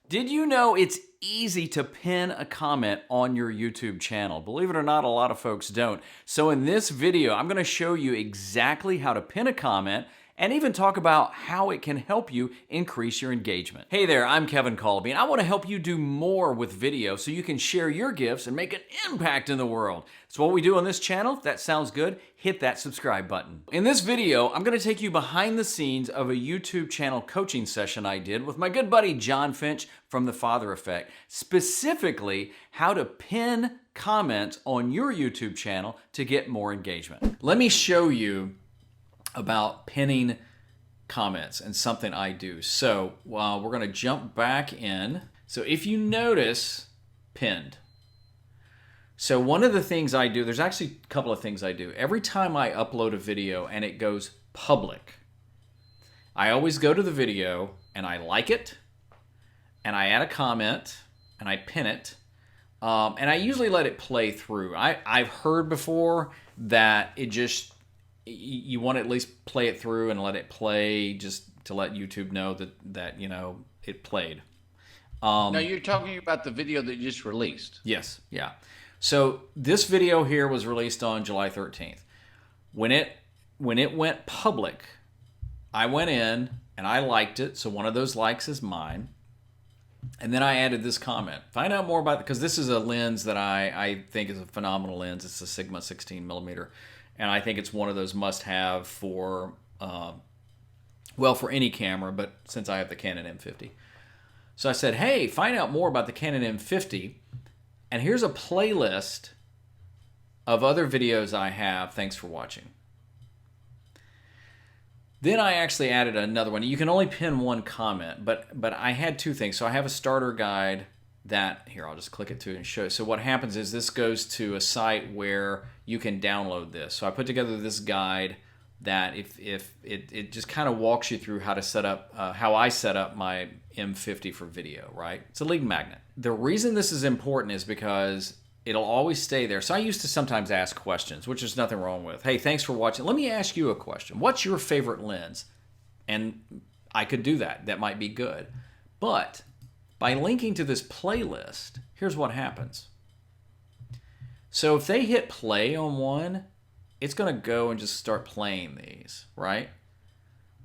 Did you know it's easy to pin a comment on your YouTube channel? Believe it or not, a lot of folks don't. So in this video, I'm going to show you exactly how to pin a comment and even talk about how it can help you increase your engagement. Hey there, I'm Kevin Kolbe, and I want to help you do more with video so you can share your gifts and make an impact in the world. It's what we do on this channel. If that sounds good, hit that subscribe button. In this video, I'm going to take you behind the scenes of a YouTube channel coaching session I did with my good buddy John Finch from The Father Effect, specifically how to pin comments on your YouTube channel to get more engagement. Let me show you about pinning comments and something I do. So we're going to jump back in. So if you notice, pinned. So one of the things I do, there's actually a couple of things I do. Every time I upload a video and it goes public, I always go to the video and I like it, and I add a comment and I pin it, and I usually let it play through. I've heard before that it just, you want to at least play it through and let it play just to let YouTube know that you know it played. Now you're talking about the video that you just released. Yes, yeah. So this video here was released on July 13th. When it went public, I went in and I liked it. So one of those likes is mine. And then I added this comment. Find out more about it, because this is a lens that I think is a phenomenal lens. It's a Sigma 16 millimeter. And I think it's one of those must-have for, well, for any camera, but since I have the Canon M50. So I said, hey, find out more about the Canon M50, and here's a playlist of other videos I have. Thanks for watching. Then I actually added another one. You can only pin one comment, but I had two things. So I have a starter guide that, here, I'll just click it to and show you. So what happens is this goes to a site where you can download this. So I put together this guide that if it just kind of walks you through how to set up, how I set up my M50 for video, right? It's a lead magnet. The reason this is important is because it'll always stay there. So I used to sometimes ask questions, which there's nothing wrong with. Hey, thanks for watching. Let me ask you a question. What's your favorite lens? And I could do that. That might be good. But by linking to this playlist, here's what happens. So if they hit play on one, it's going to go and just start playing these, right?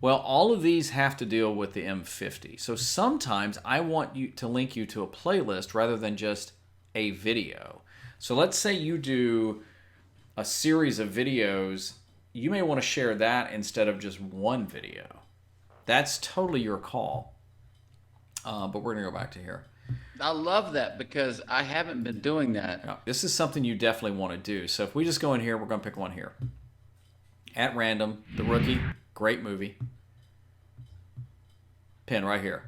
Well, all of these have to deal with the M50. So sometimes I want you to link you to a playlist rather than just a video. So let's say you do a series of videos. You may want to share that instead of just one video. That's totally your call. But we're going to go back to here. I love that because I haven't been doing that. Now, this is something you definitely want to do. So if we just go in here, we're going to pick one here. At random, The Rookie, great movie. Pin right here.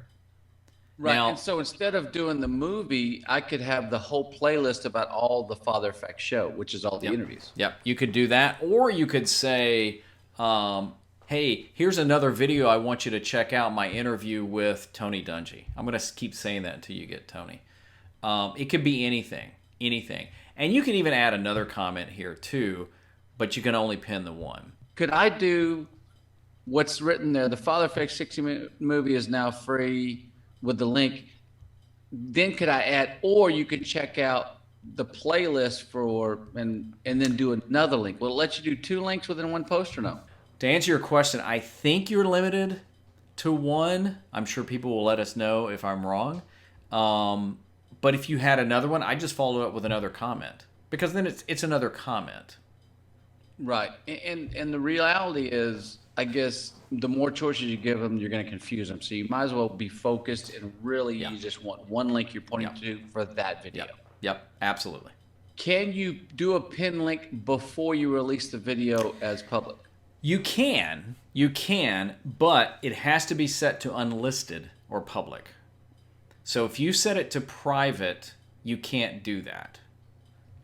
Right, now, and so instead of doing the movie, I could have the whole playlist about all the Father Effect show, which is all the interviews. Yep, you could do that. Or you could say, hey, here's another video I want you to check out, my interview with Tony Dungy. I'm going to keep saying that until you get Tony. It could be anything. And you can even add another comment here too, but you can only pin the one. Could I do what's written there? The Father Effect 60 movie is now free with the link. Then could I add, or you could check out the playlist for, and then do another link. Will it let you do two links within one post or no? To answer your question, I think you're limited to one. I'm sure people will let us know if I'm wrong. But if you had another one, I'd just follow up with another comment, because then it's another comment. Right. And the reality is, I guess, the more choices you give them, you're going to confuse them. So you might as well be focused, and really you just want one link you're pointing to for that video. Yep, absolutely. Can you do a pin link before you release the video as public? You can, but it has to be set to unlisted or public. So if you set it to private, you can't do that.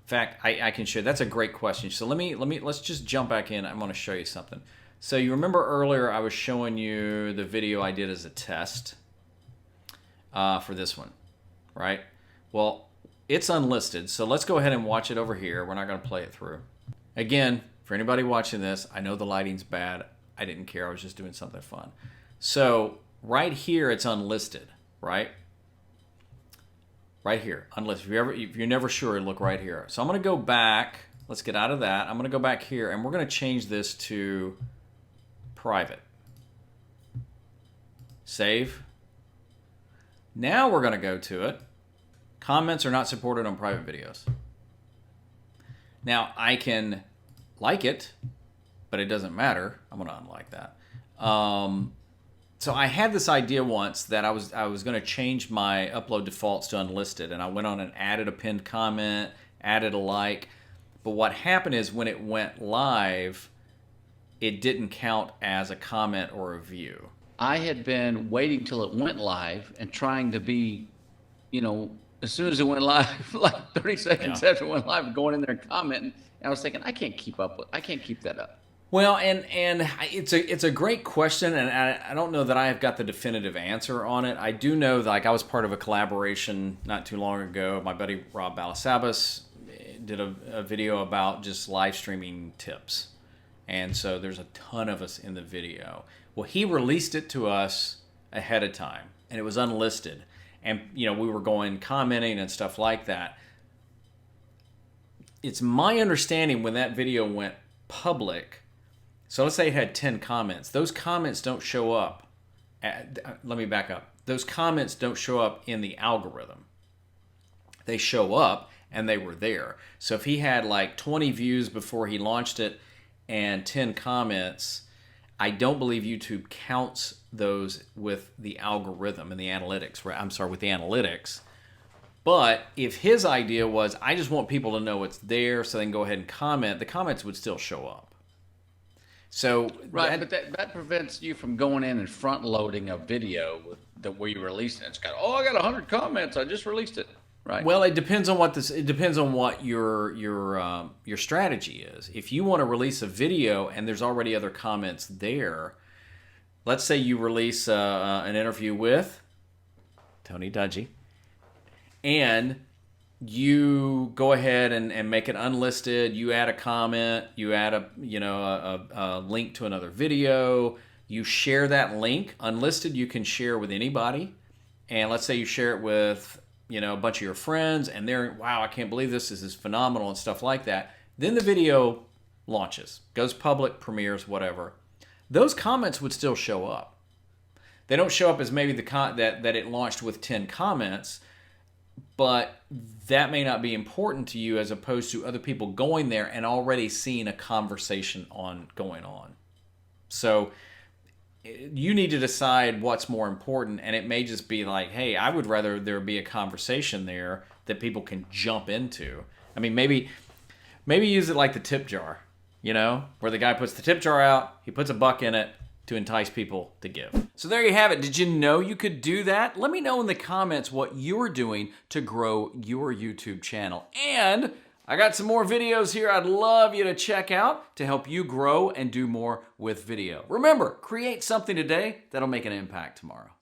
In fact, I can show you. That's a great question. So let's just jump back in. I'm going to show you something. So you remember earlier I was showing you the video I did as a test for this one, right? Well, it's unlisted, so let's go ahead and watch it over here. We're not going to play it through. Again, for anybody watching this, I know the lighting's bad. I didn't care. I was just doing something fun. So right here, it's unlisted, right? Right here, unless if you're never sure, look right here. So I'm going to go back. Let's get out of that. I'm going to go back here, and we're going to change this to private. Save. Now we're going to go to it. Comments are not supported on private videos. Now I can like it, but it doesn't matter. I'm going to unlike that. So I had this idea once that I was going to change my upload defaults to unlisted, and I went on and added a pinned comment, added a like. But what happened is when it went live, it didn't count as a comment or a view. I had been waiting till it went live and trying to be, as soon as it went live, like 30 seconds after it went live, going in there and commenting. And I was thinking, I can't keep that up. Well, and it's a great question, and I don't know that I have got the definitive answer on it. I do know that, like, I was part of a collaboration not too long ago. My buddy Rob Balasabas did a video about just live streaming tips, and so there's a ton of us in the video. Well, he released it to us ahead of time, and it was unlisted, and we were going commenting and stuff like that. It's my understanding when that video went public. So let's say it had 10 comments. Those comments don't show up. Let me back up. Those comments don't show up in the algorithm. They show up and they were there. So if he had like 20 views before he launched it and 10 comments, I don't believe YouTube counts those with the algorithm and the analytics. I'm sorry, with the analytics. But if his idea was, I just want people to know it's there so they can go ahead and comment, the comments would still show up. So right, but that prevents you from going in and front loading a video where you release it. It's got, I got 100 comments. I just released it. Right. Well, it depends on what your strategy is. If you want to release a video and there's already other comments there, let's say you release an interview with Tony Dungy, and you go ahead and make it unlisted. You add a comment. You add a link to another video. You share that link. Unlisted, you can share with anybody. And let's say you share it with a bunch of your friends, and they're, wow, I can't believe this is phenomenal and stuff like that. Then the video launches, goes public, premieres, whatever. Those comments would still show up. They don't show up as maybe that it launched with 10 comments. But that may not be important to you as opposed to other people going there and already seeing a conversation going on. So you need to decide what's more important, and it may just be like, hey, I would rather there be a conversation there that people can jump into. I mean, maybe use it like the tip jar, where the guy puts the tip jar out, he puts $1 in it to entice people to give. So there you have it. Did you know you could do that? Let me know in the comments what you're doing to grow your YouTube channel. And I got some more videos here I'd love you to check out to help you grow and do more with video. Remember, create something today that'll make an impact tomorrow.